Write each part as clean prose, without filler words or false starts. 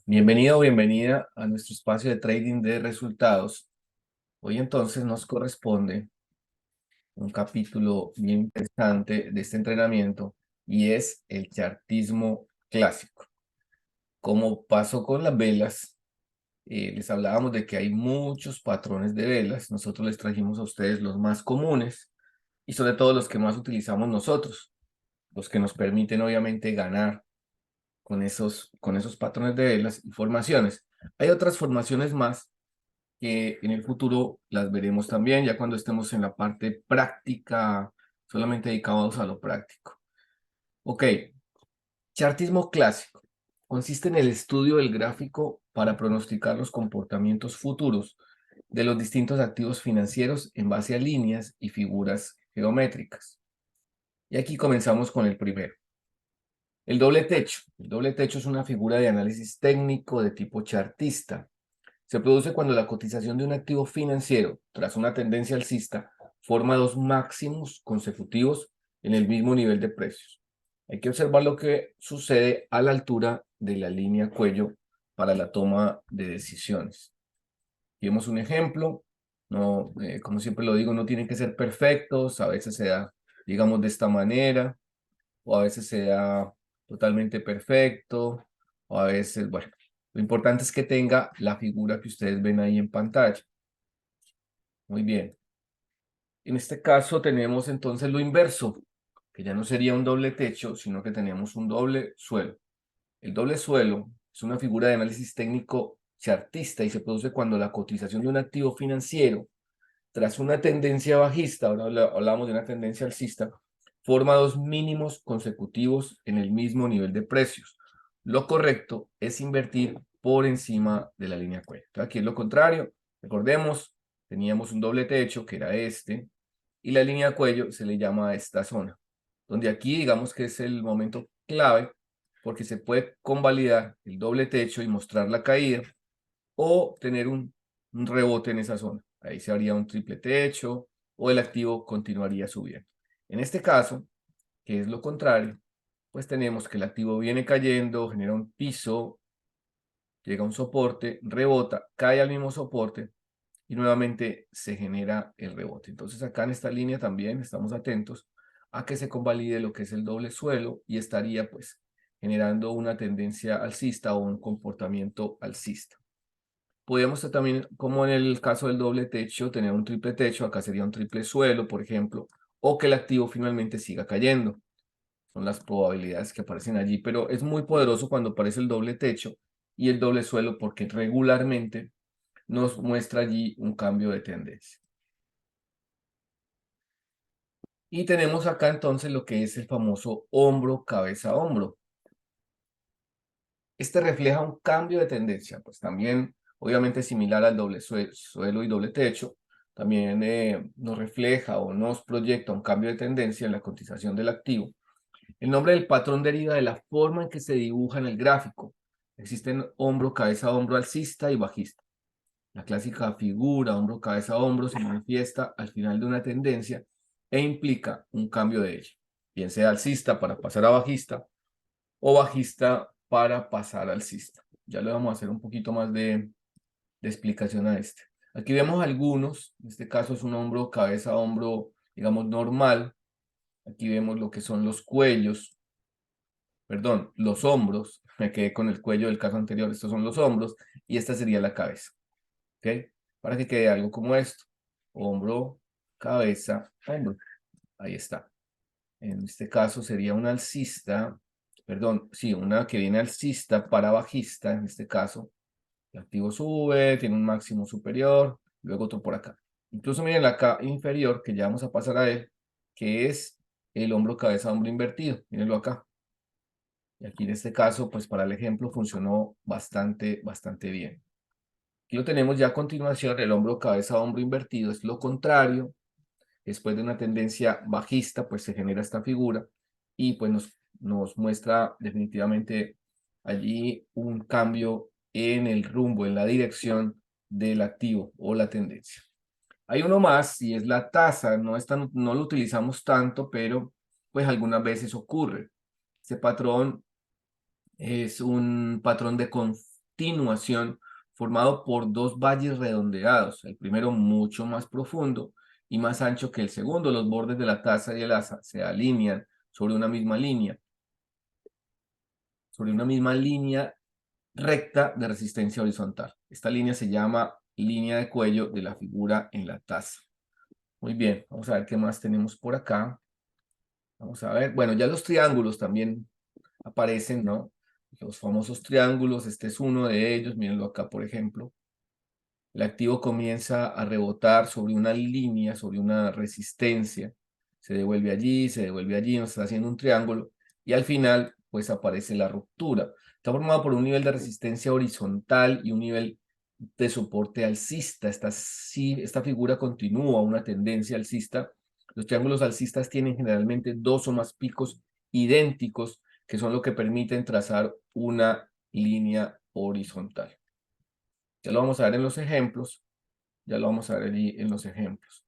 Bienvenido o bienvenida a nuestro espacio de trading de resultados. Hoy entonces nos corresponde un capítulo bien interesante de este entrenamiento y es el chartismo clásico. Como pasó con las velas, les hablábamos de que hay muchos patrones de velas. Nosotros les trajimos a ustedes los más comunes y sobre todo los que más utilizamos nosotros, los que nos permiten obviamente ganar con esos patrones de velas y formaciones. Hay otras formaciones más que en el futuro las veremos también, ya cuando estemos en la parte práctica, solamente dedicados a lo práctico. Ok, chartismo clásico. Consiste en el estudio del gráfico para pronosticar los comportamientos futuros de los distintos activos financieros en base a líneas y figuras geométricas. Y aquí comenzamos con el primero. El doble techo. El doble techo es una figura de análisis técnico de tipo chartista. Se produce cuando la cotización de un activo financiero, tras una tendencia alcista, forma dos máximos consecutivos en el mismo nivel de precios. Hay que observar lo que sucede a la altura de la línea cuello para la toma de decisiones. Aquí vemos un ejemplo. No, como siempre lo digo, no tienen que ser perfectos. A veces se da, digamos, de esta manera, o a veces se da totalmente perfecto, o a veces, bueno, lo importante es que tenga la figura que ustedes ven ahí en pantalla. Muy bien. En este caso tenemos entonces lo inverso, que ya no sería un doble techo, sino que tenemos un doble suelo. El doble suelo es una figura de análisis técnico chartista y se produce cuando la cotización de un activo financiero, tras una tendencia bajista, ahora hablamos de una tendencia alcista, forma dos mínimos consecutivos en el mismo nivel de precios. Lo correcto es invertir por encima de la línea cuello. Aquí es lo contrario. Recordemos, teníamos un doble techo que era este, y la línea cuello se le llama a esta zona, donde aquí digamos que es el momento clave porque se puede convalidar el doble techo y mostrar la caída o tener un rebote en esa zona. Ahí se haría un triple techo o el activo continuaría subiendo. En este caso, que es lo contrario, pues tenemos que el activo viene cayendo, genera un piso, llega a un soporte, rebota, cae al mismo soporte y nuevamente se genera el rebote. Entonces acá en esta línea también estamos atentos a que se convalide lo que es el doble suelo y estaría pues generando una tendencia alcista o un comportamiento alcista. Podríamos también, como en el caso del doble techo, tener un triple techo, acá sería un triple suelo, por ejemplo, o que el activo finalmente siga cayendo. Son las probabilidades que aparecen allí, pero es muy poderoso cuando aparece el doble techo y el doble suelo porque regularmente nos muestra allí un cambio de tendencia. Y tenemos acá entonces lo que es el famoso hombro, cabeza, hombro. Este refleja un cambio de tendencia, pues también obviamente similar al doble suelo y doble techo, también nos refleja o nos proyecta un cambio de tendencia en la cotización del activo. El nombre del patrón deriva de la forma en que se dibuja en el gráfico. Existen hombro, cabeza, hombro alcista y bajista. La clásica figura hombro, cabeza, hombro se manifiesta al final de una tendencia e implica un cambio de ella, bien sea alcista para pasar a bajista o bajista para pasar alcista. Ya le vamos a hacer un poquito más de explicación a este. Aquí vemos algunos, en este caso es un hombro, cabeza, hombro, digamos, normal. Aquí vemos lo que son los cuellos, perdón, los hombros. Me quedé con el cuello del caso anterior, estos son los hombros y esta sería la cabeza. ¿Ok? Para que quede algo como esto. Hombro, cabeza, hombro. Ahí está. En este caso sería un alcista, perdón, sí, una que viene alcista para bajista, en este caso. El activo sube, tiene un máximo superior, luego otro por acá. Incluso miren acá inferior, que ya vamos a pasar a él, que es el hombro, cabeza, hombro invertido. Mírenlo acá. Y aquí en este caso, pues para el ejemplo funcionó bastante bien. Aquí lo tenemos ya a continuación, el hombro, cabeza, hombro invertido es lo contrario. Después de una tendencia bajista, pues se genera esta figura y pues nos muestra definitivamente allí un cambio en el rumbo, en la dirección del activo o la tendencia. Hay uno más y es la tasa, no lo utilizamos tanto, pero pues algunas veces ocurre. Este patrón es un patrón continuación formado por dos valles redondeados, el primero mucho más profundo y más ancho que el segundo. Los bordes de la taza y el asa se alinean sobre una misma línea recta de resistencia horizontal. Esta línea se llama línea de cuello de la figura en la taza. Muy bien, vamos a ver qué más tenemos por acá. Vamos a ver, bueno, ya los triángulos también aparecen, ¿no? Los famosos triángulos, este es uno de ellos, mírenlo acá, por ejemplo. El activo comienza a rebotar sobre una línea, sobre una resistencia. Se devuelve allí, nos está haciendo un triángulo. Y al final, pues aparece la ruptura. Está formado por un nivel de resistencia horizontal y un nivel de soporte alcista. Esta figura continúa una tendencia alcista. Los triángulos alcistas tienen generalmente dos o más picos idénticos, que son lo que permiten trazar una línea horizontal. Ya lo vamos a ver en los ejemplos. Ya lo vamos a ver allí en los ejemplos.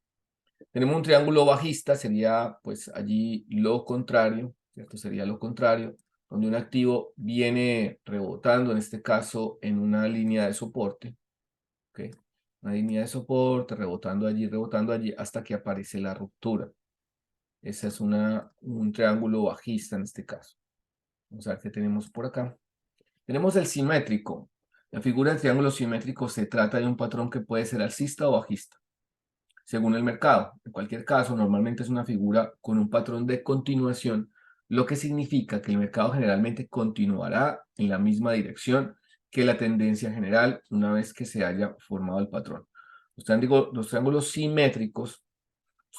Tenemos un triángulo bajista, sería pues allí lo contrario, ¿cierto? Sería lo contrario, donde un activo viene rebotando, en este caso, en una línea de soporte. ¿Ok? Una línea de soporte, rebotando allí, hasta que aparece la ruptura. Ese es un triángulo bajista en este caso. Vamos a ver qué tenemos por acá. Tenemos el simétrico. La figura del triángulo simétrico se trata de un patrón que puede ser alcista o bajista, según el mercado. En cualquier caso, normalmente es una figura con un patrón de continuación, lo que significa que el mercado generalmente continuará en la misma dirección que la tendencia general una vez que se haya formado el patrón. Los triángulos simétricos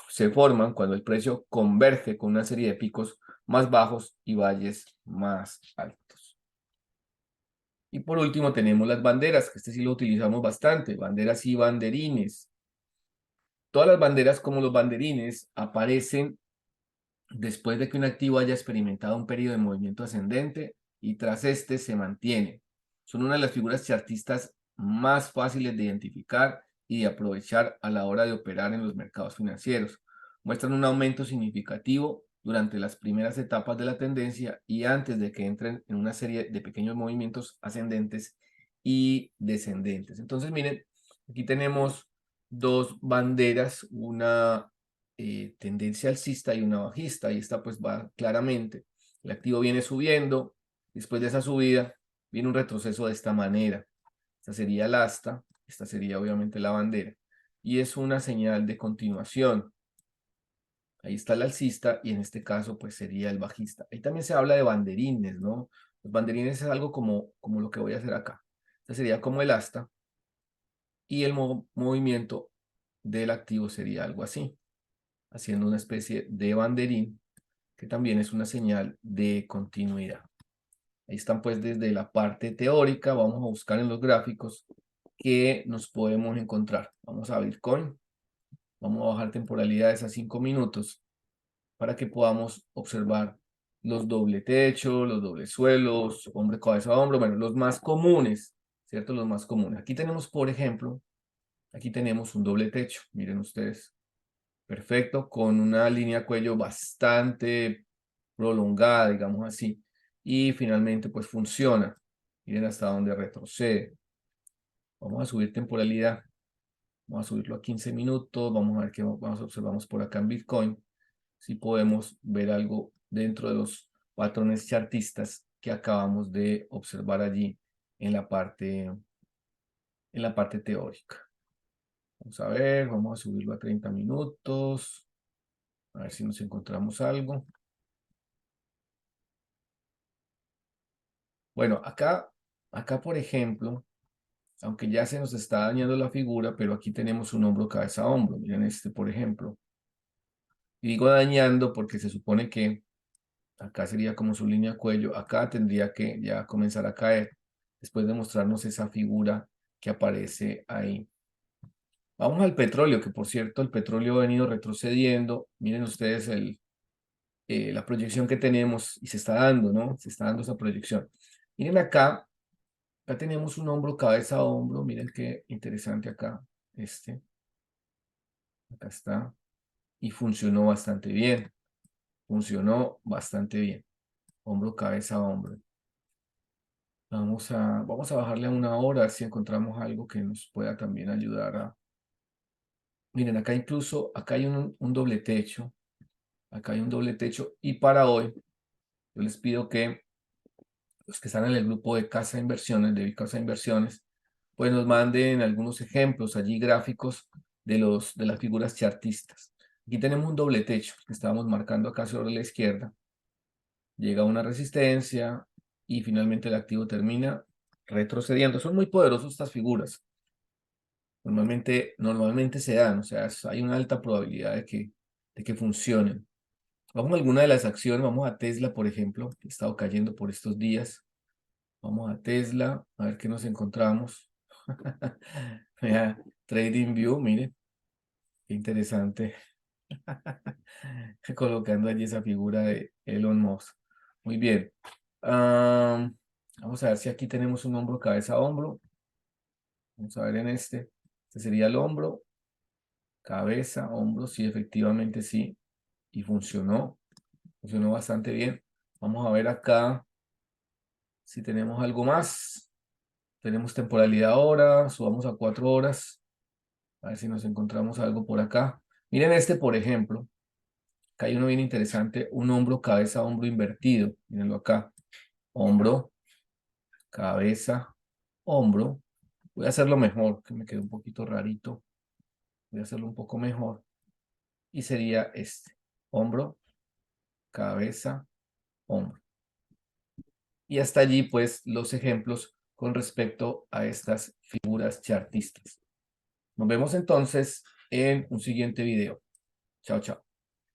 se forman cuando el precio converge con una serie de picos más bajos y valles más altos. Y por último tenemos las banderas, que este sí lo utilizamos bastante, banderas y banderines. Todas las banderas, como los banderines, aparecen después de que un activo haya experimentado un periodo de movimiento ascendente y tras este se mantiene. Son una de las figuras chartistas más fáciles de identificar y de aprovechar a la hora de operar en los mercados financieros. Muestran un aumento significativo durante las primeras etapas de la tendencia y antes de que entren en una serie de pequeños movimientos ascendentes y descendentes. Entonces, miren, aquí tenemos dos banderas, una tendencia alcista y una bajista, y esta pues va claramente. El activo viene subiendo, después de esa subida viene un retroceso de esta manera. Esta sería el asta, esta sería obviamente la bandera, y es una señal de continuación. Ahí está el alcista y en este caso pues sería el bajista. Ahí también se habla de banderines, ¿no? Los banderines es algo como lo que voy a hacer acá. Este sería como el asta y el movimiento del activo sería algo así, haciendo una especie de banderín, que también es una señal de continuidad. Ahí están pues desde la parte teórica, vamos a buscar en los gráficos qué nos podemos encontrar. Vamos a Bitcoin, vamos a bajar temporalidades a 5 minutos para que podamos observar los doble techo, los dobles suelos, hombre cabeza a hombro, bueno, los más comunes, ¿cierto? Los más comunes. Aquí tenemos, por ejemplo, aquí tenemos un doble techo, miren ustedes. Perfecto, con una línea de cuello bastante prolongada, digamos así. Y finalmente, pues funciona. Miren hasta dónde retrocede. Vamos a subir temporalidad. Vamos a subirlo a 15 minutos. Vamos a ver qué observamos por acá en Bitcoin. Si podemos ver algo dentro de los patrones chartistas que acabamos de observar allí en la parte teórica. Vamos a ver, vamos a subirlo a 30 minutos. A ver si nos encontramos algo. Bueno, acá por ejemplo, aunque ya se nos está dañando la figura, pero aquí tenemos un hombro cabeza a hombro. Miren este, por ejemplo. Y digo dañando porque se supone que acá sería como su línea cuello. Acá tendría que ya comenzar a caer después de mostrarnos esa figura que aparece ahí. Vamos al petróleo, que por cierto el petróleo ha venido retrocediendo. Miren ustedes la proyección que tenemos y se está dando, ¿no? Se está dando esa proyección. Miren acá tenemos un hombro, cabeza a hombro. Miren qué interesante acá. Acá está. Y funcionó bastante bien. Funcionó bastante bien. Hombro, cabeza a hombro. Vamos a bajarle a 1 hora, a ver si encontramos algo que nos pueda también ayudar a... Miren, acá incluso, acá hay un doble techo. Acá hay un doble techo. Y para hoy, yo les pido que los que están en el grupo de Casa de Inversiones, de Casa de Inversiones, pues nos manden algunos ejemplos allí gráficos de las figuras chartistas. Aquí tenemos un doble techo que estábamos marcando acá sobre la izquierda. Llega una resistencia y finalmente el activo termina retrocediendo. Son muy poderosas estas figuras. Normalmente se dan, o sea, hay una alta probabilidad de que funcionen. Vamos a alguna de las acciones, vamos a Tesla, por ejemplo, que ha estado cayendo por estos días. Vamos a Tesla, a ver qué nos encontramos. Vea, TradingView, mire, qué interesante. Colocando allí esa figura de Elon Musk. Muy bien. Vamos a ver si aquí tenemos un hombro, cabeza, hombro. Vamos a ver en este. Este sería el hombro, cabeza, hombro. Sí, efectivamente sí. Y funcionó. Funcionó bastante bien. Vamos a ver acá si tenemos algo más. Tenemos temporalidad ahora. Subamos a 4 horas. A ver si nos encontramos algo por acá. Miren este, por ejemplo. Acá hay uno bien interesante. Un hombro, cabeza, hombro invertido. Mírenlo acá. Hombro, cabeza, hombro. Voy a hacerlo mejor, que me quedó un poquito rarito. Voy a hacerlo un poco mejor. Y sería este. Hombro, cabeza, hombro. Y hasta allí, pues, los ejemplos con respecto a estas figuras chartistas. Nos vemos entonces en un siguiente video. Chao, chao.